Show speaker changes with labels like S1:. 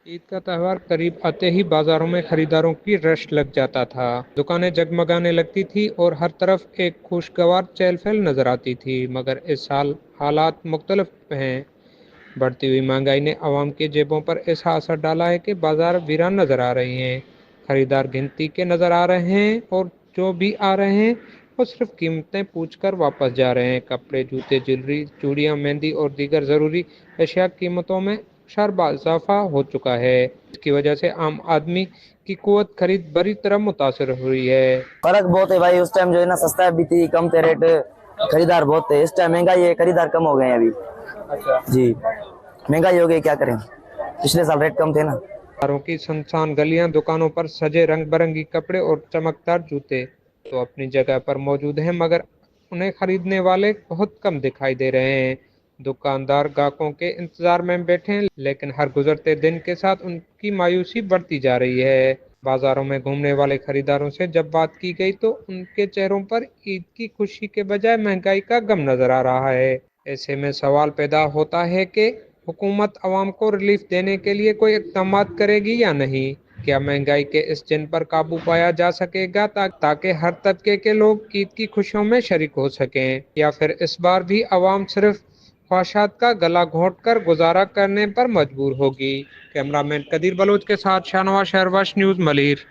S1: ईद का त्यौहार करीब आते ही बाजारों में खरीदारों की रश लग जाता था। दुकानें जगमगाने लगती थी और हर तरफ एक खुशगवार चहल पहल नजर आती थी। मगर इस साल हालात मुख्तलिफ हैं। बढ़ती हुई महंगाई ने आवाम की जेबों पर ऐसा असर डाला है कि बाजार वीरान नजर आ रहे हैं। खरीदार गिनती के नजर आ रहे हैं और जो भी आ रहे हैं वो सिर्फ कीमतें पूछकर वापस जा रहे हैं। कपड़े, जूते, ज्वेलरी, चूड़ियां, मेहंदी और दीगर ज़रूरी अशिया कीमतों में शारबा इजाफा हो चुका है। इसकी वजह से आम आदमी की कुव्वत खरीद बुरी तरह मुतासर हुई है।
S2: फर्क बहुत है भाई। उस टाइम जो है ना सस्ता भी थी, कम थे रेट, खरीदार बहुत थे। इस टाइम महंगाई है, खरीदार कम हो गए हैं अभी।
S1: अच्छा।
S2: जी, महंगाई हो गई, क्या करें। पिछले साल रेट कम थे ना।
S1: बाजारों की सुनसान गलियां, दुकानों पर सजे रंग बिरंगी कपड़े और चमकदार जूते तो अपनी जगह पर मौजूद हैं, मगर उन्हें खरीदने वाले बहुत कम दिखाई दे रहे हैं। दुकानदार ग्राहकों के इंतजार में बैठे हैं, लेकिन हर गुजरते दिन के साथ उनकी मायूसी बढ़ती जा रही है। बाजारों में घूमने वाले खरीदारों से जब बात की गई तो उनके चेहरों पर ईद की खुशी के बजाय महंगाई का गम नजर आ रहा है। ऐसे में सवाल पैदा होता है कि हुकूमत आवाम को रिलीफ देने के लिए कोई इक़दाम करेगी या नहीं। क्या महंगाई के इस जिन पर काबू पाया जा सकेगा ताकि हर तबके के लोग ईद की खुशियों में शरीक हो सकें, या फिर इस बार भी आवाम सिर्फ ख्वाहिशात का गला घोंट कर गुजारा करने पर मजबूर होगी। कैमरामैन कदीर बलोच के साथ शाहनवाज शहरवाश, न्यूज़ मलिर।